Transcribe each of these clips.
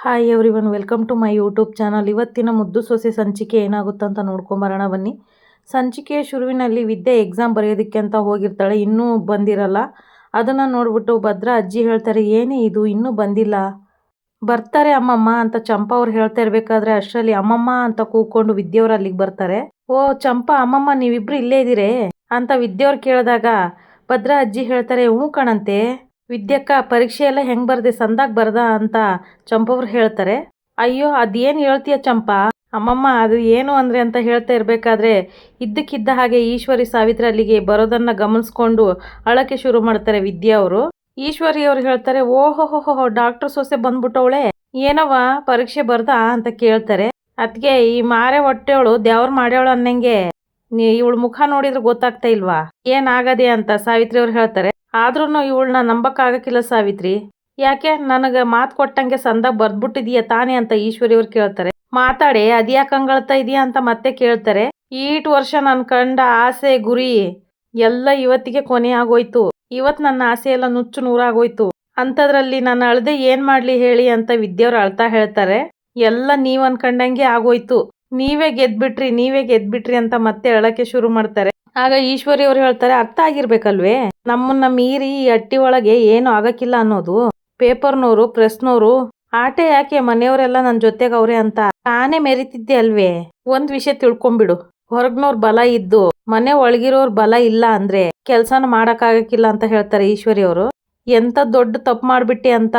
Hi everyone, welcome to my YouTube channel. ಇವತ್ತಿನ ಮುದ್ದು ಸೊಸೆ ಸಂಚಿಕೆ ಏನಾಗುತ್ತಂತ ನೋಡ್ಕೊಂಬರೋಣ ಬನ್ನಿ. ಸಂಚಿಕೆಯ ಶುರುವಿನಲ್ಲಿ ವಿದ್ಯೆ ಎಕ್ಸಾಮ್ ಬರೆಯೋದಕ್ಕೆ ಅಂತ ಹೋಗಿರ್ತಾಳೆ, ಇನ್ನೂ ಬಂದಿರಲ್ಲ. ಅದನ್ನು ನೋಡ್ಬಿಟ್ಟು ಭದ್ರಾ ಅಜ್ಜಿ ಹೇಳ್ತಾರೆ, ಏನೇ ಇದು ಇನ್ನೂ ಬಂದಿಲ್ಲ, ಬರ್ತಾರೆ ಅಮ್ಮಮ್ಮ ಅಂತ ಚಂಪಾ ಅವ್ರು ಹೇಳ್ತಾ ಇರ್ಬೇಕಾದ್ರೆ ಅಷ್ಟರಲ್ಲಿ ಅಮ್ಮಮ್ಮ ಅಂತ ಕೂಕೊಂಡು ವಿದ್ಯೆಯವ್ರು ಅಲ್ಲಿಗೆ ಬರ್ತಾರೆ. ಓ ಚಂಪಾ, ಅಮ್ಮಮ್ಮ ನೀವಿಬ್ರು ಇಲ್ಲೇ ಇದ್ದೀರೇ ಅಂತ ವಿದ್ಯೆಯವ್ರು ಕೇಳಿದಾಗ ಭದ್ರಾ ಅಜ್ಜಿ ಹೇಳ್ತಾರೆ, ಹ್ಞೂ ಕಣಂತೆ ವಿದ್ಯಕ್ಕ, ಪರೀಕ್ಷೆ ಎಲ್ಲ ಹೆಂಗೆ ಬರ್ದೆ, ಸಂದಾಗ ಬರ್ದ ಅಂತ ಚಂಪವ್ರು ಹೇಳ್ತಾರೆ. ಅಯ್ಯೋ ಅದೇನು ಹೇಳ್ತೀಯ ಚಂಪಾ, ಅಮ್ಮಮ್ಮ ಅದು ಏನು ಅಂದರೆ ಅಂತ ಹೇಳ್ತಾ ಇರಬೇಕಾದ್ರೆ ಇದ್ದಕ್ಕಿದ್ದ ಹಾಗೆ ಈಶ್ವರಿ ಸಾವಿತ್ರಿ ಅಲ್ಲಿಗೆ ಬರೋದನ್ನು ಗಮನಿಸ್ಕೊಂಡು ಅಳಕ್ಕೆ ಶುರು ಮಾಡ್ತಾರೆ ವಿದ್ಯಾ ಅವರು. ಈಶ್ವರಿ ಅವ್ರು ಹೇಳ್ತಾರೆ, ಓಹೋ ಡಾಕ್ಟರ್ ಸೊಸೆ ಬಂದ್ಬಿಟ್ಟವಳೆ, ಏನವ ಪರೀಕ್ಷೆ ಬರ್ದಾ ಅಂತ ಕೇಳ್ತಾರೆ. ಅದಕ್ಕೆ ಈ ಮಾರೆ ಹೊಟ್ಟೆವಳು ದ್ಯಾವ್ರು ಮಾಡ್ಯವಳು ಅನ್ನಂಗೆ ಇವಳು ಮುಖ ನೋಡಿದ್ರೆ ಗೊತ್ತಾಗ್ತಾ ಇಲ್ವಾ ಏನಾಗದೆ ಅಂತ ಸಾವಿತ್ರಿ ಅವ್ರು ಹೇಳ್ತಾರೆ. ಆದ್ರೂ ಇವಳನ್ನ ನಂಬಕ್ಕಾಗಕ್ಕಿಲ್ಲ ಸಾವಿತ್ರಿ, ಯಾಕೆ ನನಗೆ ಮಾತು ಕೊಟ್ಟಂಗೆ ಸಂದಾಗ ಬರ್ದ್ಬಿಟ್ಟಿದೀಯ ತಾನೇ ಅಂತ ಈಶ್ವರಿ ಅವ್ರು ಕೇಳ್ತಾರೆ. ಮಾತಾಡಿ ಅದ್ಯಾಕೆ ಹಂಗಳ್ತಾ ಇದೀಯಾ ಅಂತ ಮತ್ತೆ ಕೇಳ್ತಾರೆ. ಈಟ್ ವರ್ಷ ನಾನು ಕಂಡ ಆಸೆ ಗುರಿ ಎಲ್ಲ ಇವತ್ತಿಗೆ ಕೊನೆ ಆಗೋಯ್ತು, ಇವತ್ತು ನನ್ನ ಆಸೆ ಎಲ್ಲ ನುಚ್ಚು ನೂರಾಗೋಯ್ತು, ಅಂಥದ್ರಲ್ಲಿ ನಾನು ಅಳ್ದೆ ಏನ್ ಮಾಡ್ಲಿ ಹೇಳಿ ಅಂತ ವಿದ್ಯೆಯವ್ರು ಅಳ್ತಾ ಹೇಳ್ತಾರೆ. ಎಲ್ಲ ನೀವ್ ಅನ್ಕಂಡಂಗೆ ಆಗೋಯ್ತು, ನೀವೇ ಗೆದ್ಬಿಟ್ರಿ ಅಂತ ಮತ್ತೆ ಅಳಕ್ಕೆ ಶುರು ಮಾಡ್ತಾರೆ. ಆಗ ಈಶ್ವರಿ ಅವ್ರು ಹೇಳ್ತಾರೆ, ಅರ್ಥ ಆಗಿರ್ಬೇಕಲ್ವೇ, ನಮ್ಮನ್ನ ಮೀರಿ ಈ ಹಟ್ಟಿ ಒಳಗೆ ಏನು ಆಗಕ್ಕಿಲ್ಲ ಅನ್ನೋದು. ಪೇಪರ್ನವರು ಪ್ರೆಸ್ನವರು ಆಟೆ ಯಾಕೆ, ಮನೆಯವರೆಲ್ಲ ನನ್ನ ಜೊತೆಗೆ ಅವ್ರೆ ಅಂತ ತಾನೇ ಮೆರಿತಿದ್ದೆ ಅಲ್ವೇ. ಒಂದ್ ವಿಷಯ ತಿಳ್ಕೊಂಬಿಡು, ಹೊರಗ್ನವ್ರ ಬಲ ಇದ್ದು ಮನೆ ಒಳಗಿರೋರ್ ಬಲ ಇಲ್ಲ ಅಂದ್ರೆ ಕೆಲ್ಸನ ಮಾಡಕ್ಕಾಗಕ್ಕಿಲ್ಲ ಅಂತ ಹೇಳ್ತಾರೆ ಈಶ್ವರಿ ಅವರು. ಎಂತ ದೊಡ್ಡ ತಪ್ಪು ಮಾಡ್ಬಿಟ್ಟೆ ಅಂತ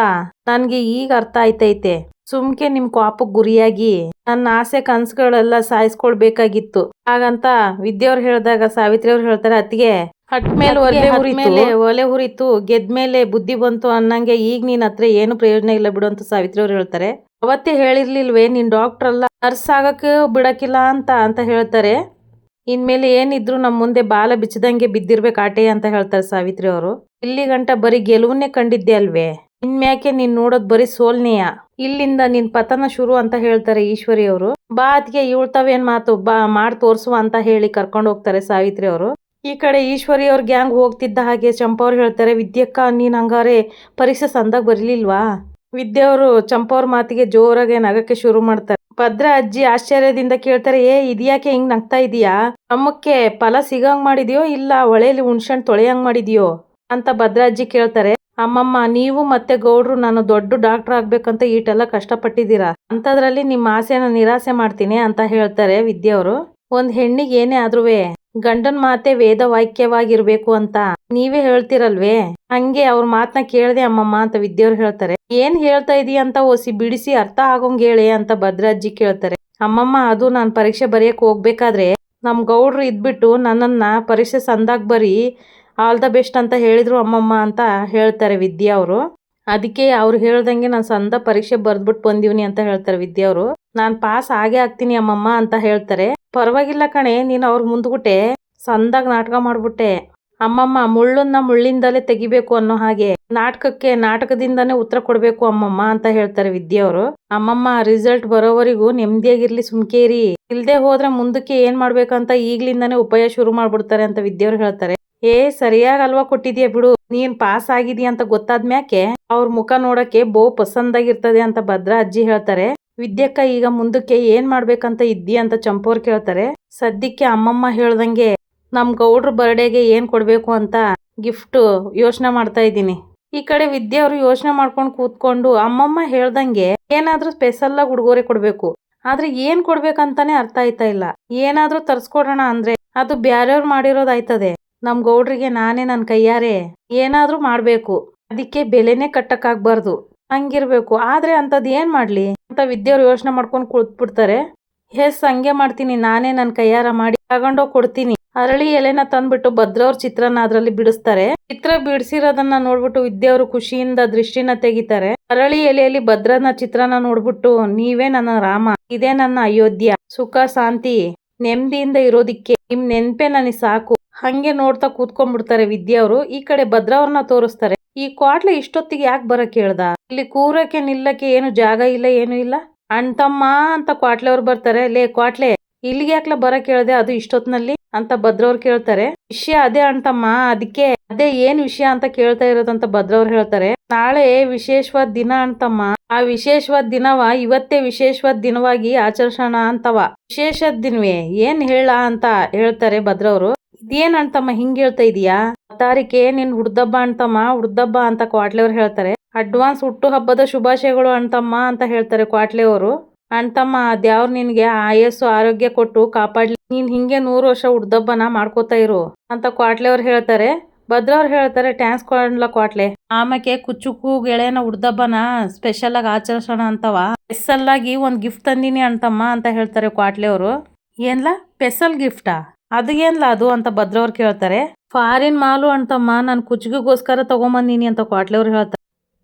ನನ್ಗೆ ಈಗ ಅರ್ಥ ಆಯ್ತೈತೆ. ಸುಮ್ಕೆ ನಿಮ್ ಕೋಪಕ್ಕೆ ಗುರಿಯಾಗಿ ನನ್ನ ಆಸೆ ಕನ್ಸುಗಳೆಲ್ಲ ಸಾಯಿಸ್ಕೊಳ್ಬೇಕಾಗಿತ್ತು ಹಾಗಂತ ವಿದ್ಯೆಯವ್ರು ಹೇಳಿದಾಗ ಸಾವಿತ್ರಿ ಅವ್ರು ಹೇಳ್ತಾರೆ, ಅತ್ತಿಗೆ ಹಟ್ಮೇಲೆ ಒಲೆ ಹುರಿತು ಗೆದ್ಮೇಲೆ ಬುದ್ಧಿ ಬಂತು ಅನ್ನಂಗೆ ಈಗ ನೀನ್ ಹತ್ರ ಏನು ಪ್ರಯೋಜನ ಇಲ್ಲ ಬಿಡು ಅಂತ ಸಾವಿತ್ರಿ ಅವ್ರು ಹೇಳ್ತಾರೆ. ಅವತ್ತೇ ಹೇಳಿರ್ಲಿಲ್ವೇ ನೀನ್ ಡಾಕ್ಟರ್ ಅಲ್ಲ ನರ್ಸ್ ಆಗಕ್ಕೆ ಬಿಡಕಿಲ್ಲ ಅಂತ ಹೇಳ್ತಾರೆ. ಇನ್ಮೇಲೆ ಏನಿದ್ರು ನಮ್ಮ ಮುಂದೆ ಬಾಲ ಬಿಚ್ಚದಂಗೆ ಬಿದ್ದಿರ್ಬೇಕು ಆಟೆ ಅಂತ ಹೇಳ್ತಾರೆ ಸಾವಿತ್ರಿ ಅವರು. ಇಲ್ಲಿ ಗಂಟ ಬರೀ ಗೆಲುವನ್ನೇ ಕಂಡಿದ್ದೆ ಅಲ್ವೇ, ಇನ್ಮ್ಯಾಕೆ ನೀನ್ ನೋಡೋದ್ ಬರೀ ಸೋಲ್ನೆಯ, ಇಲ್ಲಿಂದ ನಿನ್ ಪತನ ಶುರು ಅಂತ ಹೇಳ್ತಾರೆ ಈಶ್ವರಿ ಅವರು. ಬಾ ಅದ್ಗೆ ಇವಳ್ತಾವೇನ್ ಮಾತು, ಬಾ ಮಾಡಿ ತೋರ್ಸುವ ಅಂತ ಹೇಳಿ ಕರ್ಕೊಂಡು ಹೋಗ್ತಾರೆ ಸಾವಿತ್ರಿ ಅವರು. ಈ ಕಡೆ ಈಶ್ವರಿ ಅವ್ರ ಗ್ಯಾಂಗ್ ಹೋಗ್ತಿದ್ದ ಹಾಗೆ ಚಂಪಾ ಅವ್ರು ಹೇಳ್ತಾರೆ, ವಿದ್ಯಕ್ಕ ನೀನ್ ಹಂಗಾರೆ ಪರೀಕ್ಷೆ ಸಂದಾಗ ಬರಲಿಲ್ವಾ. ವಿದ್ಯೆಯವರು ಚಂಪಾ ಅವ್ರ ಮಾತಿಗೆ ಜೋರಾಗೆ ನಗಕ್ಕೆ ಶುರು ಮಾಡ್ತಾರೆ. ಭದ್ರಾ ಅಜ್ಜಿ ಆಶ್ಚರ್ಯದಿಂದ ಕೇಳ್ತಾರೆ, ಇದ್ಯಾಕೆ ಹಿಂಗ್ ನಗ್ತಾ ಇದೀಯಾ, ನಮ್ಮಕ್ಕೆ ಫಲ ಸಿಗಂಗ್ ಮಾಡಿದ್ಯೋ ಇಲ್ಲ ಹೊಳೆಯಲ್ಲಿ ಹುಣ್ಸೆಹಣ್ಣು ತೊಳೆಯಂಗ್ ಮಾಡಿದ್ಯೋ ಅಂತ ಭದ್ರಾ ಅಜ್ಜಿ ಕೇಳ್ತಾರೆ. ಅಮ್ಮಮ್ಮ, ನೀವು ಮತ್ತೆ ಗೌಡ್ರು ನಾನು ದೊಡ್ಡ ಡಾಕ್ಟರ್ ಆಗ್ಬೇಕಂತ ಈಟೆಲ್ಲ ಕಷ್ಟಪಟ್ಟಿದ್ದೀರಾ, ಅಂಥದ್ರಲ್ಲಿ ನಿಮ್ಮ ಆಸೆನ ನಿರಾಸೆ ಮಾಡ್ತೀನಿ ಅಂತ ಹೇಳ್ತಾರೆ ವಿದ್ಯೆಯವರು. ಒಂದ್ ಹೆಣ್ಣಿಗೆ ಏನೇ ಆದ್ರುವೆ ಗಂಡನ್ ಮಾತೆ ವೇದ ವಾಕ್ಯವಾಗಿರ್ಬೇಕು ಅಂತ ನೀವೇ ಹೇಳ್ತಿರಲ್ವೇ, ಹಂಗೆ ಅವ್ರ ಮಾತನ್ನ ಕೇಳ್ದೆ ಅಮ್ಮಮ್ಮ ಅಂತ ವಿದ್ಯೆಯವ್ರು ಹೇಳ್ತಾರೆ. ಏನ್ ಹೇಳ್ತಾ ಇದೀಯ ಅಂತ ಓಸಿ ಬಿಡಿಸಿ ಅರ್ಥ ಆಗೋಂಗ್ ಹೇಳಿ ಅಂತ ಭದ್ರಾಜ್ಜಿ ಕೇಳ್ತಾರೆ. ಅಮ್ಮಮ್ಮ, ಅದು ನಾನ್ ಪರೀಕ್ಷೆ ಬರೆಯಕ್ ಹೋಗ್ಬೇಕಾದ್ರೆ ನಮ್ ಗೌಡ್ರು ಇದ್ಬಿಟ್ಟು ನನ್ನನ್ನ ಪರೀಕ್ಷೆ ಸಂದಾಗ ಬರೀ ಆಲ್ ದ ಬೆಸ್ಟ್ ಅಂತ ಹೇಳಿದ್ರು ಅಮ್ಮಮ್ಮ ಅಂತ ಹೇಳ್ತಾರೆ ವಿದ್ಯಾ ಅವರು. ಅದಕ್ಕೆ ಅವ್ರು ಹೇಳ್ದಂಗೆ ನಾನು ಸಂದ ಪರೀಕ್ಷೆ ಬರ್ದ್ಬಿಟ್ಟು ಬಂದೀವ್ನಿ ಅಂತ ಹೇಳ್ತಾರೆ ವಿದ್ಯಾ ಅವರು. ನಾನ್ ಪಾಸ್ ಆಗೇ ಆಗ್ತೀನಿ ಅಮ್ಮಮ್ಮ ಅಂತ ಹೇಳ್ತಾರೆ. ಪರವಾಗಿಲ್ಲ ಕಣೆ, ನೀನು ಅವ್ರ ಮುಂದ್ಬಿಟ್ಟೆ ಸಂದಾಗ ನಾಟಕ ಮಾಡ್ಬಿಟ್ಟೆ ಅಮ್ಮಮ್ಮ, ಮುಳ್ಳನ್ನ ಮುಳ್ಳಿಂದಲೇ ತೆಗಿಬೇಕು ಅನ್ನೋ ಹಾಗೆ ನಾಟಕಕ್ಕೆ ನಾಟಕದಿಂದಾನೇ ಉತ್ತರ ಕೊಡ್ಬೇಕು ಅಮ್ಮಮ್ಮ ಅಂತ ಹೇಳ್ತಾರೆ ವಿದ್ಯಾ ಅವರು. ಅಮ್ಮಮ್ಮ, ರಿಸಲ್ಟ್ ಬರೋವರೆಗೂ ನೆಮ್ಮದಿಯಾಗಿರ್ಲಿ, ಸುಮ್ಕೇರಿ, ಇಲ್ದೆ ಹೋದ್ರೆ ಮುಂದಕ್ಕೆ ಏನ್ ಮಾಡ್ಬೇಕಂತ ಈಗ್ಲಿಂದಾನೇ ಉಪಾಯ ಶುರು ಮಾಡ್ಬಿಡ್ತಾರೆ ಅಂತ ವಿದ್ಯೆಯವ್ರು ಹೇಳ್ತಾರೆ. ಸರಿಯಾಗಿ ಅಲ್ವಾ ಕೊಟ್ಟಿದ್ಯಾ ಬಿಡು, ನೀನ್ ಪಾಸ್ ಆಗಿದೀಯ ಅಂತ ಗೊತ್ತಾದ್ಮ್ಯಾಕೆ ಅವ್ರ ಮುಖ ನೋಡಕ್ಕೆ ಬಹು ಪಸಂದಾಗಿರ್ತದೆ ಅಂತ ಭದ್ರಾ ಅಜ್ಜಿ ಹೇಳ್ತಾರೆ. ವಿದ್ಯಕ್ಕ, ಈಗ ಮುಂದಕ್ಕೆ ಏನ್ ಮಾಡ್ಬೇಕಂತ ಇದ್ದೀಯ ಅಂತ ಚಂಪೋರ್ ಕೇಳ್ತಾರೆ. ಸದ್ಯಕ್ಕೆ ಅಮ್ಮಮ್ಮ ಹೇಳ್ದಂಗೆ ನಮ್ ಗೌಡ್ರ ಬರ್ಡೇಗೆ ಏನ್ ಕೊಡ್ಬೇಕು ಅಂತ ಗಿಫ್ಟ್ ಯೋಚನೆ ಮಾಡ್ತಾ ಇದ್ದೀನಿ. ಈ ಕಡೆ ವಿದ್ಯೆಯವರು ಯೋಚನೆ ಮಾಡ್ಕೊಂಡು ಕೂತ್ಕೊಂಡು, ಅಮ್ಮಮ್ಮ ಹೇಳ್ದಂಗೆ ಏನಾದ್ರೂ ಸ್ಪೆಷಲ್ ಆಗಿ ಉಡುಗೊರೆ ಕೊಡ್ಬೇಕು, ಆದ್ರೆ ಏನ್ ಕೊಡ್ಬೇಕಂತಾನೆ ಅರ್ಥ ಆಯ್ತಾ ಇಲ್ಲ. ಏನಾದ್ರೂ ತರ್ಸ್ಕೊಡೋಣ ಅಂದ್ರೆ ಅದು ಬ್ಯಾರೆಯವ್ರು ಮಾಡಿರೋದಾಯ್ತದೆ, ನಮ್ ಗೌಡ್ರಿಗೆ ನಾನೇ ನನ್ ಕೈಯಾರೆ ಏನಾದ್ರೂ ಮಾಡ್ಬೇಕು, ಅದಕ್ಕೆ ಬೆಲೆನೇ ಕಟ್ಟಕ್ಕಾಗ್ಬಾರ್ದು, ಹಂಗಿರ್ಬೇಕು. ಆದ್ರೆ ಅಂತದ್ ಏನ್ ಮಾಡ್ಲಿ ಅಂತ ವಿದ್ಯೆಯವ್ರು ಯೋಚನೆ ಮಾಡ್ಕೊಂಡು ಕೂತ್ಬಿಡ್ತಾರೆ. ಹಂಗೆ ಮಾಡ್ತೀನಿ, ನಾನೇ ನನ್ ಕೈಯಾರ ಮಾಡಿ ತಗೊಂಡೋಗಿ ಕೊಡ್ತೀನಿ. ಅರಳಿ ಎಲೆನ ತಂದ್ಬಿಟ್ಟು ಭದ್ರವ್ರ ಚಿತ್ರನ ಅದ್ರಲ್ಲಿ ಬಿಡಿಸ್ತಾರೆ. ಚಿತ್ರ ಬಿಡಿಸಿರೋದನ್ನ ನೋಡ್ಬಿಟ್ಟು ವಿದ್ಯೆಯವರು ಖುಷಿಯಿಂದ ದೃಷ್ಟಿನ ತೆಗಿತಾರೆ. ಅರಳಿ ಎಲೆಯಲ್ಲಿ ಭದ್ರನ ಚಿತ್ರನ ನೋಡ್ಬಿಟ್ಟು, ನೀವೇ ನನ್ನ ರಾಮ, ಇದೇ ನನ್ನ ಅಯೋಧ್ಯ, ಸುಖ ಶಾಂತಿ ನೆಮ್ಮದಿಯಿಂದ ಇರೋದಿಕ್ಕೆ ನಿಮ್ ನೆನ್ಪೆ ನನಗೆ ಸಾಕು, ಹಂಗೆ ನೋಡ್ತಾ ಕೂತ್ಕೊಂಡ್ಬಿಡ್ತಾರೆ ವಿದ್ಯೆಯವರು. ಈ ಕಡೆ ಭದ್ರವ್ರನ್ನ ತೋರಿಸ್ತಾರೆ. ಈ ಕ್ವಾಟ್ಲೆ ಇಷ್ಟೊತ್ತಿಗೆ ಯಾಕೆ ಬರಕ್ ಹೇಳ್ದ, ಇಲ್ಲಿ ಕೂರಕ್ಕೆ ನಿಲ್ಲಕ್ಕೆ ಏನು ಜಾಗ ಇಲ್ಲ, ಏನು ಇಲ್ಲ. ಅಣ್ತಮ್ಮ ಅಂತ ಕ್ವಾಟ್ಲೆ ಅವ್ರು ಬರ್ತಾರೆ. ಲೇ ಕ್ವಾಟ್ಲೆ, ಇಲ್ಲಿಗೆ ಯಾಕ್ಲ ಬರಕ್ ಹೇಳ್ದೆ ಅದು ಇಷ್ಟೊತ್ನಲ್ಲಿ ಅಂತ ಭದ್ರವ್ರು ಕೇಳ್ತಾರೆ. ವಿಷಯ ಅದೇ ಅಂತಮ್ಮ, ಅದಕ್ಕೆ ಅದೇ ಏನ್ ವಿಷಯ ಅಂತ ಕೇಳ್ತಾ ಇರೋದಂತ ಭದ್ರವ್ರು ಹೇಳ್ತಾರೆ. ನಾಳೆ ವಿಶೇಷವಾದ ದಿನ ಅಂತಮ್ಮ, ಆ ವಿಶೇಷವಾದ ದಿನವ ಇವತ್ತೇ ವಿಶೇಷವಾದ ದಿನವಾಗಿ ಆಚರಿಸೋಣ ಅಂತವ. ವಿಶೇಷದ ದಿನವೇ ಏನ್ ಹೇಳ ಅಂತ ಹೇಳ್ತಾರೆ ಭದ್ರವ್ರು. ಇದೇನ್ ಅಂತಮ್ಮ ಹಿಂಗ್ ಹೇಳ್ತಾ ಇದೀಯಾ? ತಾರೀಕೆ ನಿನ್ ಹುಡ್ದಬ್ಬ ಅಂತಮ್ಮ, ಹುಡ್ದಬ್ಬ ಅಂತ ಕ್ವಾಟ್ಲೆಯವ್ರು ಹೇಳ್ತಾರೆ. ಅಡ್ವಾನ್ಸ್ ಹುಟ್ಟು ಹಬ್ಬದ ಶುಭಾಶಯಗಳು ಅಂತಮ್ಮ ಅಂತ ಹೇಳ್ತಾರೆ ಕ್ವಾಟ್ಲೆಯವರು. ಅಂತಮ್ಮ ಅದ್ಯಾವ್ರು ನಿನ್ಗೆ ಆಯಸ್ಸು ಆರೋಗ್ಯ ಕೊಟ್ಟು ಕಾಪಾಡ್ಲಿ, ನೀನ್ ಹಿಂಗೆ 100 ವರ್ಷ ಹುಡ್ದಬ್ಬನ ಮಾಡ್ಕೋತಾ ಇರು ಅಂತ ಕ್ವಾಟ್ಲೆಯವ್ರು ಹೇಳ್ತಾರೆ. ಭದ್ರವ್ರು ಹೇಳ್ತಾರೆ ಟ್ಯಾಂಕ್ಸ್ ಕೊಡ್ಲ ಕ್ವಾಟ್ಲೆ. ಆಮೇಲೆ ಕುಚ್ಚುಕು ಗೆಳೆಯನ ಹುಡ್ದಬ್ಬನ ಸ್ಪೆಷಲ್ ಆಗಿ ಆಚರಿಸೋಣ ಅಂತವ. ಸ್ಪೆಷಲ್ ಆಗಿ ಒಂದ್ ಗಿಫ್ಟ್ ತಂದಿನಿ ಅಂತಮ್ಮ ಅಂತ ಹೇಳ್ತಾರೆ ಕ್ವಾಟ್ಲೆಯವರು. ಏನ್ಲ ಸ್ಪೆಷಲ್ ಗಿಫ್ಟಾ? ಅದು ಏನ್ಲ ಅದು ಅಂತ ಭದ್ರವ್ರು ಕೇಳ್ತಾರೆ. ಫಾರಿನ್ ಮಾಲು ಅಂತಮ್ಮ, ನಾನು ಕುಚ್ಚಿಗೋಸ್ಕರ ತಗೊಂಬಂದಿನಿ ಅಂತ ಕ್ವಾಟ್ಲೆಯವ್ರು ಹೇಳ್ತಾರೆ.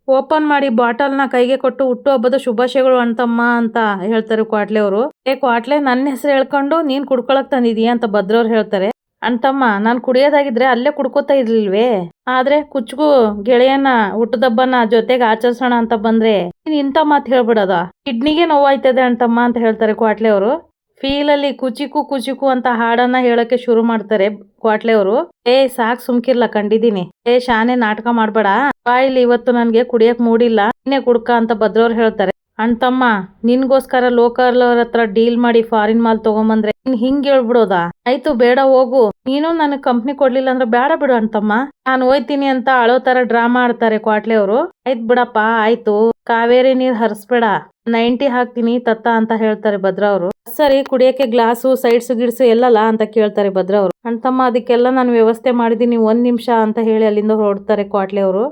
ಓಪನ್ ಮಾಡಿ ಬಾಟಲ್ನ ಕೈಗೆ ಕೊಟ್ಟು ಹುಟ್ಟು ಹಬ್ಬದ ಶುಭಾಶಯಗಳು ಅಂತಮ್ಮ ಅಂತ ಹೇಳ್ತಾರೆ ಕ್ವಾಟ್ಲೆಯವರು. ಕ್ವಾಟ್ಲೆ, ನನ್ನ ಹೆಸರು ಹೇಳ್ಕೊಂಡು ನೀನ್ ಕುಡ್ಕೊಳಕ್ ತಂದಿದೀಯ ಅಂತ ಭದ್ರವ್ರು ಹೇಳ್ತಾರೆ. ಅಂತಮ್ಮ, ನಾನು ಕುಡಿಯೋದಾಗಿದ್ರೆ ಅಲ್ಲೇ ಕುಡ್ಕೋತಾ ಇರ್ಲಿಲ್ವೇ? ಆದ್ರೆ ಕುಚ್ಗೂ ಗೆಳೆಯನ ಹುಟ್ಟದಬ್ಬನ ಜೊತೆಗೆ ಆಚರಿಸೋಣ ಅಂತ ಬಂದ್ರೆ ನೀನ್ ಇಂಥ ಮಾತು ಹೇಳ್ಬಿಡದ? ಕಿಡ್ನಿಗೆ ನೋವಾಯ್ತದೆ ಅಂತಮ್ಮ ಅಂತ ಹೇಳ್ತಾರೆ ಕ್ವಾಟ್ಲೆಯವರು. ಫೀಲಲ್ಲಿ ಕುಚಿಕು ಕುಚಿಕು ಅಂತ ಹಾಡನ್ನ ಹೇಳಕ್ಕೆ ಶುರು ಮಾಡ್ತಾರೆ ಕ್ವಾಟ್ಲೆಯವರು. ಸಾಕ್ ಸುಮ್ಕಿರ್ಲ, ಕಂಡಿದೀನಿ. ಶಾನೆ ನಾಟಕ ಮಾಡ್ಬೇಡ, ಬಾಯಿಲಿ ಇವತ್ತು ನನ್ಗೆ ಕುಡಿಯಕ್ ಮೂಡಿಲ್ಲ, ನೀನೇ ಕುಡ್ಕ ಅಂತ ಭದ್ರವ್ರು ಹೇಳ್ತಾರೆ. ಅಂತಮ್ಮ, ನಿನ್ಗೋಸ್ಕರ ಲೋಕಲ್ ಅವ್ರ ಹತ್ರ ಡೀಲ್ ಮಾಡಿ ಫಾರಿನ್ ಮಾಲ್ ತಗೊಂಬಂದ್ರೆ ನೀನ್ ಹಿಂಗ್ ಹೇಳ್ಬಿಡೋದಾ? ಆಯ್ತು ಬೇಡ ಹೋಗು, ನೀನು ನನಗ್ ಕಂಪ್ನಿ ಕೊಡ್ಲಿಲ್ಲ ಅಂದ್ರೆ ಬೇಡ ಬಿಡು ಅಂತಮ್ಮ, ನಾನು ಹೋಯ್ತೀನಿ ಅಂತ ಅಳೋ ತರ ಡ್ರಾಮಾ ಆಡ್ತಾರೆ ಕ್ವಾಟ್ಲೆಯವರು. ಆಯ್ತು ಬಿಡಪ್ಪ ಆಯ್ತು, ಕಾವೇರಿ ನೀರ್ ಹರಿಸ್ಬೇಡ, 90 ಹಾಕ್ತೀನಿ ತತ್ತ ಅಂತ ಹೇಳ್ತಾರೆ ಭದ್ರವ್ರು. ಸರಿ, ಕುಡಿಯಕ್ಕೆ ಗ್ಲಾಸು ಸೈಡ್ಸ್ ಗಿಡ್ಸು ಎಲ್ಲಲ್ಲ ಅಂತ ಕೇಳ್ತಾರೆ ಭದ್ರವ್ರು. ಅಂತಮ್ಮ, ಅದಕ್ಕೆಲ್ಲ ನಾನು ವ್ಯವಸ್ಥೆ ಮಾಡಿದೀನಿ, 1 ನಿಮಿಷ ಅಂತ ಹೇಳಿ ಅಲ್ಲಿಂದ ಹೊರಡ್ತಾರೆ ಕ್ವಾಟ್ಲೆಯವರು.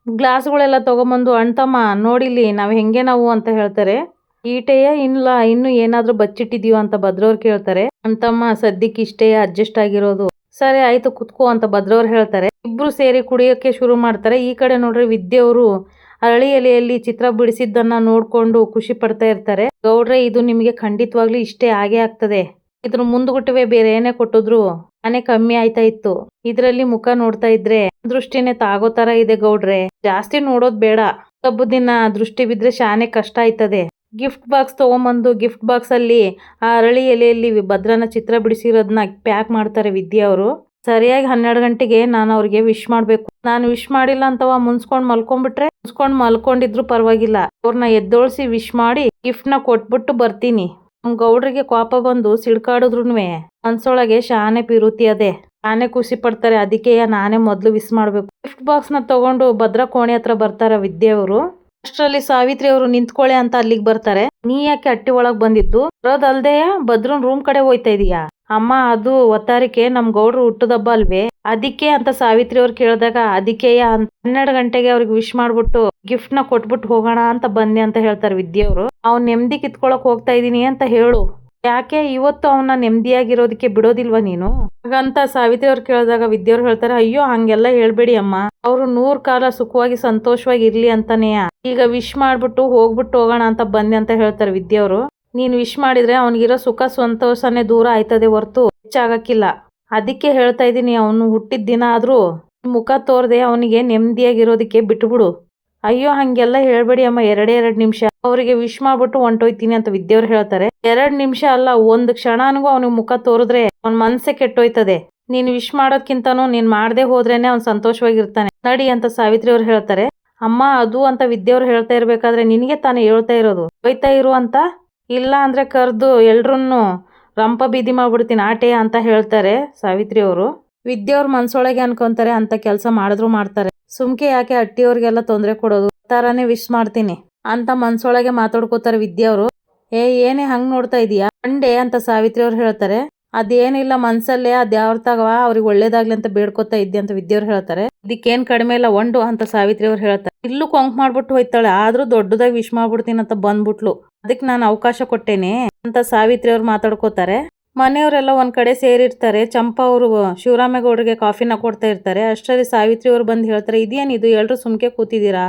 ಗ್ಲಾಸ್ಗಳೆಲ್ಲ ತಗೊಂಬಂದು ಅಣ್ತಮ್ಮ ನೋಡಿಲಿ ನಾವ್ ಹೆಂಗೆ ನಾವು ಅಂತ ಹೇಳ್ತಾರೆ. ಈಟೆಯ ಇಲ್ಲ ಇನ್ನು ಏನಾದ್ರೂ ಬಚ್ಚಿಟ್ಟಿದೀವ ಅಂತ ಭದ್ರವ್ರು ಕೇಳ್ತಾರೆ. ಅಂತಮ್ಮ, ಸದ್ಯಕ್ಕೆ ಇಷ್ಟೇ ಅಡ್ಜಸ್ಟ್ ಆಗಿರೋದು. ಸರಿ ಆಯ್ತು ಕುತ್ಕೋ ಅಂತ ಭದ್ರವ್ರು ಹೇಳ್ತಾರೆ. ಇಬ್ರು ಸೇರಿ ಕುಡಿಯೋಕೆ ಶುರು ಮಾಡ್ತಾರೆ. ಈ ಕಡೆ ನೋಡ್ರಿ ವಿದ್ಯೆಯವರು ಅರಳಿ ಎಲೆಯಲ್ಲಿ ಚಿತ್ರ ಬಿಡಿಸಿದ್ದನ್ನ ನೋಡ್ಕೊಂಡು ಖುಷಿ ಪಡ್ತಾ ಇರ್ತಾರೆ. ಗೌಡ್ರೆ, ಇದು ನಿಮ್ಗೆ ಖಂಡಿತವಾಗ್ಲೂ ಇಷ್ಟೇ ಆಗೇ ಆಗ್ತದೆ, ಇದ್ರ ಮುಂದ್ಗುಟ್ಟವೆ ಬೇರೆ ಏನೇ ಕೊಟ್ಟಿದ್ರು ಮನೆ ಕಮ್ಮಿ ಆಯ್ತಾ ಇತ್ತು. ಇದ್ರಲ್ಲಿ ಮುಖ ನೋಡ್ತಾ ಇದ್ರೆ ದೃಷ್ಟಿನೇ ತಾಗೋ ತರ ಇದೆ ಗೌಡ್ರೆ, ಜಾಸ್ತಿ ನೋಡೋದ್ ಬೇಡ, ಹಬ್ಬದ ದಿನ ದೃಷ್ಟಿ ಬಿದ್ರೆ ಶಾನೆ ಕಷ್ಟ ಆಯ್ತದೆ. ಗಿಫ್ಟ್ ಬಾಕ್ಸ್ ತಗೊಂಬಂದು ಗಿಫ್ಟ್ ಬಾಕ್ಸ್ ಅಲ್ಲಿ ಆ ಅರಳಿ ಎಲೆಯಲ್ಲಿ ಭದ್ರನ ಚಿತ್ರ ಬಿಡಿಸಿರೋದನ್ನ ಪ್ಯಾಕ್ ಮಾಡ್ತಾರೆ ವಿದ್ಯೆ ಅವರು. ಸರಿಯಾಗಿ 12 ಗಂಟೆಗೆ ನಾನು ಅವ್ರಿಗೆ ವಿಶ್ ಮಾಡ್ಬೇಕು. ನಾನು ವಿಶ್ ಮಾಡಿಲ್ಲ ಅಂತವ ಮುನ್ಸ್ಕೊಂಡ್ ಮಲ್ಕೊಂಡಿದ್ರು ಪರವಾಗಿಲ್ಲ, ಅವ್ರನ್ನ ಎದ್ದೋಳ್ಸಿ ವಿಶ್ ಮಾಡಿ ಗಿಫ್ಟ್ ನ ಕೊಟ್ಬಿಟ್ಟು ಬರ್ತೀನಿ. ನಮ್ ಗೌಡ್ರಿಗೆ ಕೋಪ ಬಂದು ಸಿಡ್ಕಾಡಿದ್ರುನ್ವೆ ಮನ್ಸೊಳಗೆ ಶಾನೆ ಪಿರುತಿ ಅದೇ, ಶಾನೆ ಖುಷಿ ಪಡ್ತಾರೆ. ಅದಕ್ಕೆ ನಾನೇ ಮೊದ್ಲು ವಿಶ್ ಮಾಡ್ಬೇಕು. ಗಿಫ್ಟ್ ಬಾಕ್ಸ್ ನ ತಗೊಂಡು ಭದ್ರ ಕೋಣೆ ಹತ್ರ ಬರ್ತಾರ ವಿದ್ಯೆಯವರು. ಅಷ್ಟರಲ್ಲಿ ಸಾವಿತ್ರಿ ಅವರು ನಿಂತ್ಕೊಳ್ಳೆ ಅಂತ ಅಲ್ಲಿಗೆ ಬರ್ತಾರೆ. ನೀ ಯಾಕೆ ಅಟ್ಟಿ ಒಳಗ್ ಬಂದಿದ್ದು? ಬರೋದಲ್ದೆಯ ಭದ್ರನ್ ರೂಮ್ ಕಡೆ ಹೋಯ್ತಾ ಇದೀಯಾ? ಅಮ್ಮ, ಅದು ಒತ್ತಾರಿಕೆ ನಮ್ ಗೌಡ್ರು ಹುಟ್ಟದಬ್ಬ ಅಲ್ವೇ, ಅದಕ್ಕೆ ಅಂತ ಸಾವಿತ್ರಿ ಅವ್ರು ಕೇಳಿದಾಗ ಅದಕ್ಕೆಯ 12 ಗಂಟೆಗೆ ಅವ್ರಿಗೆ ವಿಶ್ ಮಾಡ್ಬಿಟ್ಟು ಗಿಫ್ಟ್ ನ ಕೊಟ್ಬಿಟ್ಟು ಹೋಗೋಣ ಅಂತ ಬಂದೆ ಅಂತ ಹೇಳ್ತಾರೆ ವಿದ್ಯೆಯವರು. ಅವ್ನ್ ನೆಮ್ಮದಿ ಕಿತ್ಕೊಳಕ್ ಹೋಗ್ತಾ ಇದೀನಿ ಅಂತ ಹೇಳು. ಯಾಕೆ ಇವತ್ತು ಅವನ್ನ ನೆಮ್ಮದಿಯಾಗಿರೋದಕ್ಕೆ ಬಿಡೋದಿಲ್ವಾ ನೀನು? ಹಾಗಂತ ಸಾವಿತ್ರಿ ಅವ್ರು ಕೇಳಿದಾಗ ವಿದ್ಯೆಯವ್ರು ಹೇಳ್ತಾರೆ, ಅಯ್ಯೋ ಹಂಗೆಲ್ಲ ಹೇಳ್ಬೇಡಿ ಅಮ್ಮ, ಅವ್ರು 100 ಕಾಲ ಸುಖವಾಗಿ ಸಂತೋಷವಾಗಿ ಇರ್ಲಿ ಅಂತಾನೆಯ ಈಗ ವಿಶ್ ಮಾಡ್ಬಿಟ್ಟು ಹೋಗೋಣ ಅಂತ ಬಂದೆ ಅಂತ ಹೇಳ್ತಾರೆ ವಿದ್ಯೆಯವರು. ನೀನ್ ವಿಶ್ ಮಾಡಿದ್ರೆ ಅವನಿಗಿರೋ ಸುಖ ಸಂತೋಷನೇ ದೂರ ಆಯ್ತದೆ ಹೊರ್ತು ಹೆಚ್ಚಾಗಕ್ಕಿಲ್ಲ. ಅದಕ್ಕೆ ಹೇಳ್ತಾ ಇದೀನಿ, ಅವನು ಹುಟ್ಟಿದ ದಿನ ಆದ್ರೂ ಮುಖ ತೋರ್ದೆ ಅವನಿಗೆ ನೆಮ್ಮದಿಯಾಗಿರೋದಕ್ಕೆ ಬಿಟ್ಬಿಡು. ಅಯ್ಯೋ ಹಂಗೆಲ್ಲ ಹೇಳ್ಬೇಡಿ ಅಮ್ಮ, 2 ನಿಮಿಷ ಅವರಿಗೆ ವಿಶ್ ಮಾಡ್ಬಿಟ್ಟು ಹೊಂಟೋಯ್ತೀನಿ ಅಂತ ವಿದ್ಯೆಯವ್ರು ಹೇಳ್ತಾರೆ. 2 ನಿಮಿಷ ಅಲ್ಲ, 1 ಕ್ಷಣನೂ ಅವನಿಗೆ ಮುಖ ತೋರಿದ್ರೆ ಅವ್ನ ಮನ್ಸೆ ಕೆಟ್ಟೋಯ್ತದೆ. ನೀನ್ ವಿಶ್ ಮಾಡೋದ್ಕಿಂತನೂ ನೀನ್ ಮಾಡದೆ ಹೋದ್ರೇನೆ ಅವ್ನ್ ಸಂತೋಷವಾಗಿರ್ತಾನೆ, ನಡಿ ಅಂತ ಸಾವಿತ್ರಿ ಅವ್ರು ಹೇಳ್ತಾರೆ. ಅಮ್ಮ, ಅದು ಅಂತ ವಿದ್ಯೆಯವ್ರು ಹೇಳ್ತಾ ಇರ್ಬೇಕಾದ್ರೆ ನಿನಗೆ ತಾನೇ ಹೇಳ್ತಾ ಇರೋದು, ಹೋಯ್ತಾ ಇರು ಅಂತ. ಇಲ್ಲ ಅಂದ್ರೆ ಕರ್ದು ಎಲ್ರನ್ನೂ ರಂಪ ಬೀದಿ ಮಾಡ್ಬಿಡ್ತೀನಿ ಆಟೆ ಅಂತ ಹೇಳ್ತಾರೆ ಸಾವಿತ್ರಿ ಅವರು. ವಿದ್ಯೆಯವ್ರ ಮನ್ಸೊಳಗೆ ಅನ್ಕೊಂತಾರೆ ಅಂತ ಕೆಲಸ ಮಾಡಿದ್ರು ಮಾಡ್ತಾರೆ, ಸುಮ್ಕೆ ಯಾಕೆ ಅಟ್ಟಿಯವ್ರಿಗೆಲ್ಲ ತೊಂದರೆ ಕೊಡೋದು, ತರಾನೇ ವಿಶ್ ಮಾಡ್ತೀನಿ ಅಂತ ಮನ್ಸೊಳಗೆ ಮಾತಾಡ್ಕೋತಾರೆ ವಿದ್ಯೆಯವರು. ಏನೇ ಹಂಗ್ ನೋಡ್ತಾ ಇದೀಯಾ ಅಂಡೆ ಅಂತ ಸಾವಿತ್ರಿ ಅವ್ರು ಹೇಳ್ತಾರೆ. ಅದೇನಿಲ್ಲ, ಮನ್ಸಲ್ಲೇ ಅದ್ಯಾವ್ರ ತಗವ ಅವ್ರಿಗೆ ಒಳ್ಳೇದಾಗ್ಲಿ ಅಂತ ಬೇಡ್ಕೊತಾ ಇದ್ದೆ ಅಂತ ವಿದ್ಯೆಯವ್ರು ಹೇಳ್ತಾರೆ. ಇದಕ್ಕೇನ್ ಕಡಿಮೆ ಇಲ್ಲ ಒಂಡು ಅಂತ ಸಾವಿತ್ರಿ ಅವ್ರು ಹೇಳ್ತಾರೆ. ಇಲ್ಲೂ ಕೊಂಕ್ ಮಾಡ್ಬಿಟ್ಟು ಹೋಯ್ತಾಳೆ, ಆದ್ರೂ ದೊಡ್ಡದಾಗಿ ವಿಶ್ ಮಾಡ್ಬಿಡ್ತೀನಿ ಅಂತ ಬಂದ್ಬಿಟ್ಲು, ಅದಕ್ಕೆ ನಾನು ಅವಕಾಶ ಕೊಟ್ಟೇನೆ ಅಂತ ಸಾವಿತ್ರಿ ಅವ್ರು ಮಾತಾಡ್ಕೋತಾರೆ. ಮನೆಯವರೆಲ್ಲ ಒಂದ್ ಕಡೆ ಸೇರಿರ್ತಾರೆ. ಚಂಪಾ ಅವರು ಶಿವರಾಮೇಗೌಡರಿಗೆ ಕಾಫಿನ ಕೊಡ್ತಾ ಇರ್ತಾರೆ. ಅಷ್ಟರಲ್ಲಿ ಸಾವಿತ್ರಿ ಅವ್ರು ಬಂದು ಹೇಳ್ತಾರೆ, ಇದೇನಿದು ಎಲ್ರು ಸುಮ್ಕೆ ಕೂತಿದ್ದೀರಾ?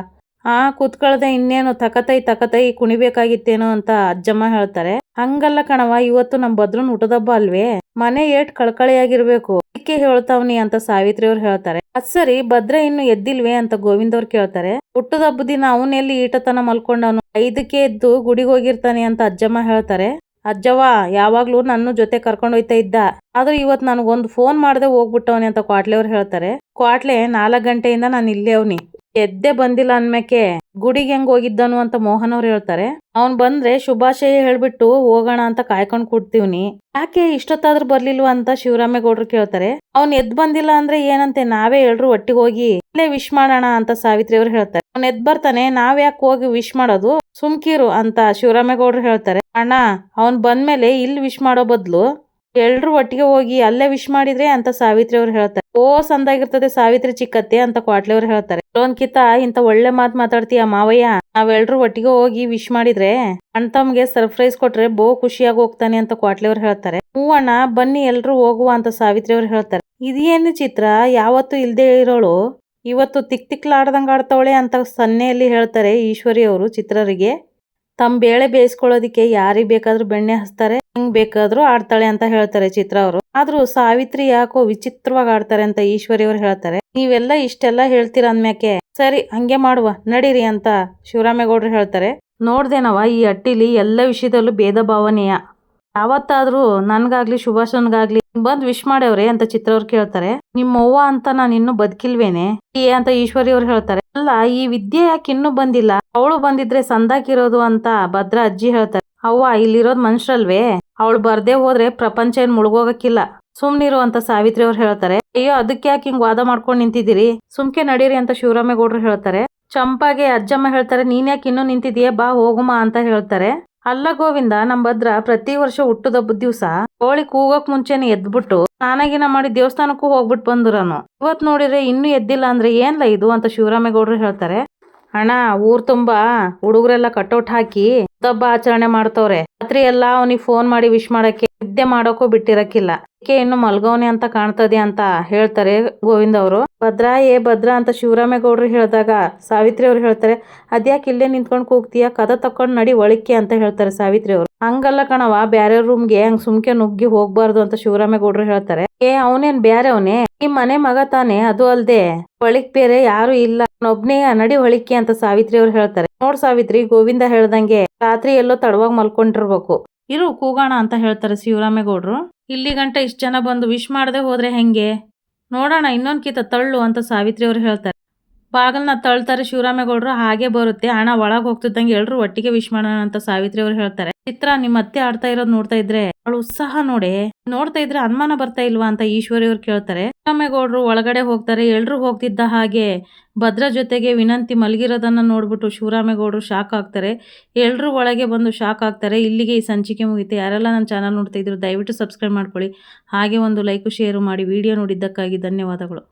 ಕೂತ್ಕೊಳ್ದೆ ಇನ್ನೇನು ತಕತೈ ಕುಣಿಬೇಕಾಗಿತ್ತೇನೋ ಅಂತ ಅಜ್ಜಮ್ಮ ಹೇಳ್ತಾರೆ. ಹಂಗಲ್ಲ ಕಣವ, ಇವತ್ತು ನಮ್ ಭದ್ರನ್ ಹುಟ್ಟದಬ್ಬ ಅಲ್ವೇ, ಮನೆ ಏಟ್ ಕಳ್ಕಳಿಯಾಗಿರ್ಬೇಕು, ಅದಕ್ಕೆ ಹೇಳ್ತಾವ್ನಿ ಅಂತ ಸಾವಿತ್ರಿ ಅವ್ರು ಹೇಳ್ತಾರೆ. ಅದ್ ಸರಿ, ಭದ್ರ ಇನ್ನು ಎದ್ದಿಲ್ವೇ ಅಂತ ಗೋವಿಂದ್ ಅವ್ರು ಕೇಳ್ತಾರೆ. ಹುಟ್ಟದಬ್ಬ ದಿನ ಅವನೆಲ್ಲಿ ಈಟತನ ಮಲ್ಕೊಂಡವನು, 5ಕ್ಕೆ ಎದ್ದು ಗುಡಿಗೆ ಹೋಗಿರ್ತಾನೆ ಅಂತ ಅಜ್ಜಮ್ಮ ಹೇಳ್ತಾರೆ. ಅಜ್ಜವ್ವ ಯಾವಾಗ್ಲೂ ನನ್ನ ಜೊತೆ ಕರ್ಕೊಂಡು ಹೋಯ್ತಾ ಇದ್ದ. ಆದ್ರೆ ಇವತ್ ನನಗೊಂದು ಫೋನ್ ಮಾಡದೆ ಹೋಗ್ಬಿಟ್ಟವನಿ ಅಂತ ಕ್ವಾಟ್ಲೆ ಅವ್ರು ಹೇಳ್ತಾರೆ. ಕ್ವಾಟ್ಲೆ 4 ಗಂಟೆಯಿಂದ ನಾನು ಇಲ್ಲೇ ಅವ್ನಿ, ಎದ್ದೆ ಬಂದಿಲ್ಲ ಅನ್ಮ್ಯಾಕೆ ಗುಡಿಗೆ ಹೆಂಗ್ ಹೋಗಿದ್ದನು ಅಂತ ಮೋಹನ್ ಅವ್ರು ಹೇಳ್ತಾರೆ. ಅವ್ನ್ ಬಂದ್ರೆ ಶುಭಾಶಯ ಹೇಳ್ಬಿಟ್ಟು ಹೋಗೋಣ ಅಂತ ಕಾಯ್ಕೊಂಡ್ ಕೂಡ್ತೀವ್ನಿ. ಯಾಕೆ ಇಷ್ಟೊತ್ತಾದ್ರೂ ಬರ್ಲಿಲ್ವಾ ಅಂತ ಶಿವರಾಮೇಗೌಡರು ಕೇಳ್ತಾರೆ. ಅವ್ನ್ ಎದ್ ಬಂದಿಲ್ಲ ಅಂದ್ರೆ ಏನಂತೆ, ನಾವೇ ಎಲ್ರು ಒಟ್ಟಿಗೆ ಹೋಗಿ ಇಲ್ಲೇ ವಿಶ್ ಮಾಡೋಣ ಅಂತ ಸಾವಿತ್ರಿ ಅವ್ರು ಹೇಳ್ತಾರೆ. ಅವ್ನ್ ಎದ್ ಬರ್ತಾನೆ, ನಾವ್ ಯಾಕೆ ಹೋಗಿ ವಿಶ್ ಮಾಡೋದು, ಸುಮ್ಕಿರು ಅಂತ ಶಿವರಾಮೇಗೌಡರು ಹೇಳ್ತಾರೆ. ಅಣ್ಣ ಅವ್ನ್ ಬಂದ್ಮೇಲೆ ಇಲ್ಲಿ ವಿಶ್ ಮಾಡೋ ಬದ್ಲು ಎಲ್ರು ಒಟ್ಟಿಗೆ ಹೋಗಿ ಅಲ್ಲೇ ವಿಶ್ ಮಾಡಿದ್ರೆ ಅಂತ ಸಾವಿತ್ರಿ ಅವ್ರು ಹೇಳ್ತಾರೆ. ಓ ಸಂದಾಗಿರ್ತದೆ ಸಾವಿತ್ರಿ ಚಿಕ್ಕತ್ತೆ ಅಂತ ಕ್ವಾಟ್ಲೆ ಅವ್ರು ಹೇಳ್ತಾರೆ. ಕಿತ ಇಂತ ಒಳ್ಳೆ ಮಾತ್ ಮಾತಾಡ್ತೀಯ ಮಾವಯ್ಯ, ನಾವೆಲ್ರು ಒಟ್ಟಿಗೆ ಹೋಗಿ ವಿಶ್ ಮಾಡಿದ್ರೆ ಅಣ್ತಮ್ಗೆ ಸರ್ಪ್ರೈಸ್ ಕೊಟ್ರೆ ಬಹು ಖುಷಿಯಾಗಿ ಹೋಗ್ತಾನೆ ಅಂತ ಕ್ವಾಟ್ಲೆ ಅವ್ರು ಹೇಳ್ತಾರೆ. ಹೂ ಅಣ್ಣ ಬನ್ನಿ ಎಲ್ರು ಹೋಗುವ ಅಂತ ಸಾವಿತ್ರಿ ಅವ್ರು ಹೇಳ್ತಾರೆ. ಇದೇನು ಚಿತ್ರ, ಯಾವತ್ತು ಇಲ್ದೇ ಇರೋಳು ಇವತ್ತು ತಿಕ್ಲಾಡ್ದಂಗ ಆಡ್ತವಳೆ ಅಂತ ಸನ್ನೆಯಲ್ಲಿ ಹೇಳ್ತಾರೆ ಈಶ್ವರಿ ಅವರು ಚಿತ್ರರಿಗೆ. ತಮ್ಮ ಬೇಳೆ ಬೇಯಿಸ್ಕೊಳ್ಳೋದಿಕ್ಕೆ ಯಾರಿಗ್ ಬೇಕಾದ್ರೂ ಬೆಣ್ಣೆ ಹಚ್ತಾರೆ, ಹೆಂಗ್ ಬೇಕಾದ್ರೂ ಆಡ್ತಾಳೆ ಅಂತ ಹೇಳ್ತಾರೆ ಚಿತ್ರ ಅವರು. ಆದ್ರೂ ಸಾವಿತ್ರಿ ಯಾಕೋ ವಿಚಿತ್ರವಾಗಿ ಆಡ್ತಾರೆ ಅಂತ ಈಶ್ವರಿ ಅವ್ರು ಹೇಳ್ತಾರೆ. ನೀವೆಲ್ಲ ಇಷ್ಟೆಲ್ಲ ಹೇಳ್ತೀರ ಅಂದ್ಮ್ಯಾಕೆ ಸರಿ ಹಂಗೆ ಮಾಡುವ ನಡೀರಿ ಅಂತ ಶಿವರಾಮೇಗೌಡರು ಹೇಳ್ತಾರೆ. ನೋಡ್ದೇನವ ಈ ಅಟ್ಟಿಲಿ ಎಲ್ಲ ವಿಷಯದಲ್ಲೂ ಭೇದ ಭಾವನೆಯ. ಯಾವತ್ತಾದ್ರೂ ನನ್ಗಾಗ್ಲಿ ಸುಭಾಷನ್ಗಾಗ್ಲಿ ಬಂದ್ ವಿಶ್ ಮಾಡ್ಯವ್ರೆ ಅಂತ ಚಿತ್ರ ಅವ್ರು ಕೇಳ್ತಾರೆ. ನಿಮ್ಮವ್ವ ಅಂತ ನಾನು ಇನ್ನು ಬದುಕಿಲ್ವೇನೆ ಅಂತ ಈಶ್ವರಿ ಅವ್ರು ಹೇಳ್ತಾರೆ. ಅಲ್ಲ ಈ ವಿದ್ಯೆ ಯಾಕೆ ಇನ್ನೂ ಬಂದಿಲ್ಲ, ಅವಳು ಬಂದಿದ್ರೆ ಸಂದಾಕಿರೋದು ಅಂತ ಭದ್ರಾ ಅಜ್ಜಿ ಹೇಳ್ತಾರೆ. ಅವ್ವ ಇಲ್ಲಿರೋದ್ ಮನುಷ್ಯರಲ್ವೇ, ಅವಳು ಬರ್ದೇ ಹೋದ್ರೆ ಪ್ರಪಂಚ ಏನ್ ಮುಳುಗೋಗಕ್ಕಿಲ್ಲ, ಸುಮ್ನಿರು ಅಂತ ಸಾವಿತ್ರಿ ಅವ್ರು ಹೇಳ್ತಾರೆ. ಅಯ್ಯೋ ಅದಕ್ಕೆ ಯಾಕೆ ಹಿಂಗ್ ವಾದ ಮಾಡ್ಕೊಂಡ್ ನಿಂತಿದ್ದೀರಿ, ಸುಮ್ಕೆ ನಡೀರಿ ಅಂತ ಶಿವರಾಮೇಗೌಡರು ಹೇಳ್ತಾರೆ. ಚಂಪಾಗೆ ಅಜ್ಜಮ್ಮ ಹೇಳ್ತಾರೆ, ನೀನ್ ಯಾಕೆ ಇನ್ನೂ ನಿಂತಿದೀಯ, ಬಾ ಹೋಗುಮ ಅಂತ ಹೇಳ್ತಾರೆ. ಅಲ್ಲ ಗೋವಿಂದ, ನಮ್ ಭದ್ರ ಪ್ರತಿ ವರ್ಷ ಹುಟ್ಟುದಬ್ಬದ ದಿವ್ಸ ಕೋಳಿ ಕೂಗಕ್ ಮುಂಚೆನೆ ಎದ್ಬಿಟ್ಟು ಸ್ನಾನಗಿನ ಮಾಡಿ ದೇವಸ್ಥಾನಕ್ಕೂ ಹೋಗ್ಬಿಟ್ಟು ಬಂದುರನು. ಇವತ್ ನೋಡಿದ್ರೆ ಇನ್ನೂ ಎದ್ದಿಲ್ಲ ಅಂದ್ರೆ ಏನ್ಲ ಇದು ಅಂತ ಶಿವರಾಮೇಗೌಡರು ಹೇಳ್ತಾರೆ. ಅಣ್ಣ ಊರ್ ತುಂಬಾ ಹುಡುಗರೆಲ್ಲ ಕಟೌಟ್ ಹಾಕಿ ಹಬ್ಬ ಆಚರಣೆ ಮಾಡ್ತವ್ರೆ. ರಾತ್ರಿ ಎಲ್ಲ ಅವನಿಗೆ ಫೋನ್ ಮಾಡಿ ವಿಶ್ ಮಾಡಕ್ಕೆ ನಿದ್ದೆ ಮಾಡೋಕೂ ಬಿಟ್ಟಿರಕ್ಕಿಲ್ಲ, ಅದಕ್ಕೆ ಇನ್ನು ಮಲ್ಗವನೆ ಅಂತ ಕಾಣ್ತದೆ ಅಂತ ಹೇಳ್ತಾರೆ ಗೋವಿಂದ ಅವರು. ಭದ್ರಾ ಭದ್ರಾ ಅಂತ ಶಿವರಾಮೇಗೌಡರು ಹೇಳಿದಾಗ ಸಾವಿತ್ರಿ ಅವ್ರು ಹೇಳ್ತಾರೆ, ಅದ್ಯಾಕೆ ಇಲ್ಲೇ ನಿಂತ್ಕೊಂಡ್ ಕೂಗ್ತೀಯ, ಕದ ತಕೊಂಡ್ ನಡಿ ಒಳಿಕೆ ಅಂತ ಹೇಳ್ತಾರೆ ಸಾವಿತ್ರಿ ಅವರು. ಹಂಗಲ್ಲ ಕಣವ, ಬ್ಯಾರೆ ರೂಮ್ಗೆ ಹಂಗ್ ಸುಮ್ಕೆ ನುಗ್ಗಿ ಹೋಗ್ಬಾರ್ದು ಅಂತ ಶಿವರಾಮೇಗೌಡರು ಹೇಳ್ತಾರೆ. ಅವನೇನ್ ಬ್ಯಾರೆ ಅವನೇ, ಈ ಮನೆ ಮಗ ತಾನೆ, ಅದು ಅಲ್ದೆ ಒಳಿಕ್ ಬೇರೆ ಯಾರು ಇಲ್ಲ, ಒಬ್ನೇ ನಡಿ ಹೊಳಿಕೆ ಅಂತ ಸಾವಿತ್ರಿ ಅವ್ರು ಹೇಳ್ತಾರೆ. ನೋಡ್ ಸಾವಿತ್ರಿ, ಗೋವಿಂದ ಹೇಳ್ದಂಗೆ ರಾತ್ರಿ ಎಲ್ಲೋ ತಡವಾಗಿ ಮಲ್ಕೊಂಡಿರ್ಬೇಕು, ಇರು ಕೂಗೋಣ ಅಂತ ಹೇಳ್ತಾರೆ ಶಿವರಾಮೇಗೌಡರು. ಇಲ್ಲಿ ಗಂಟ ಇಷ್ಟ ಜನ ಬಂದು ವಿಶ್ ಮಾಡದೆ ಹೋದ್ರೆ ಹೆಂಗೆ, ನೋಡೋಣ ಇನ್ನೊಂದ್ ಕಿತ ತಳ್ಳು ಅಂತ ಸಾವಿತ್ರಿ ಅವ್ರು ಹೇಳ್ತಾರೆ. ಬಾಗಲ್ನ ತಳ್ತಾರೆ ಶಿವರಾಮೇಗೌಡರು. ಹಾಗೆ ಬರುತ್ತೆ, ಹಣ ಒಳಗ್ ಹೋಗ್ತಿದ್ದಂಗೆ ಎಲ್ರು ಒಟ್ಟಿಗೆ ವಿಶ್ ಮಾಡೋಣ ಅಂತ ಸಾವಿತ್ರಿ ಅವ್ರು ಹೇಳ್ತಾರೆ. ಚಿತ್ರ ನಿಮ್ಮ ಅತ್ತೆ ಆಡ್ತಾ ಇರೋದ್ ನೋಡ್ತಾ ಇದ್ರೆ ಅವಳು ಉತ್ಸಾಹ ನೋಡ್ತಾ ಇದ್ರೆ ಅನುಮಾನ ಬರ್ತಾ ಇಲ್ವಾ ಅಂತ ಈಶ್ವರಿ ಅವ್ರು ಕೇಳ್ತಾರೆ. ಶಿವರಾಮೇಗೌಡರು ಒಳಗಡೆ ಹೋಗ್ತಾರೆ. ಎಲ್ರು ಹೋಗ್ತಿದ್ದ ಹಾಗೆ ಭದ್ರ ಜೊತೆಗೆ ವಿನಂತಿ ಮಲಗಿರೋದನ್ನ ನೋಡ್ಬಿಟ್ಟು ಶಿವರಾಮೇಗೌಡರು ಶಾಕ್ ಆಗ್ತಾರೆ. ಎಲ್ರು ಒಳಗೆ ಬಂದು ಶಾಕ್ ಆಗ್ತಾರೆ. ಇಲ್ಲಿಗೆ ಈ ಸಂಚಿಕೆ ಮುಗಿತೆ. ಯಾರೆಲ್ಲ ನನ್ನ ಚಾನಲ್ ನೋಡ್ತಾ ಇದ್ರು ದಯವಿಟ್ಟು ಸಬ್ಸ್ಕ್ರೈಬ್ ಮಾಡ್ಕೊಳ್ಳಿ. ಹಾಗೆ ಒಂದು ಲೈಕ್ ಶೇರ್ ಮಾಡಿ. ವಿಡಿಯೋ ನೋಡಿದ್ದಕ್ಕಾಗಿ ಧನ್ಯವಾದಗಳು.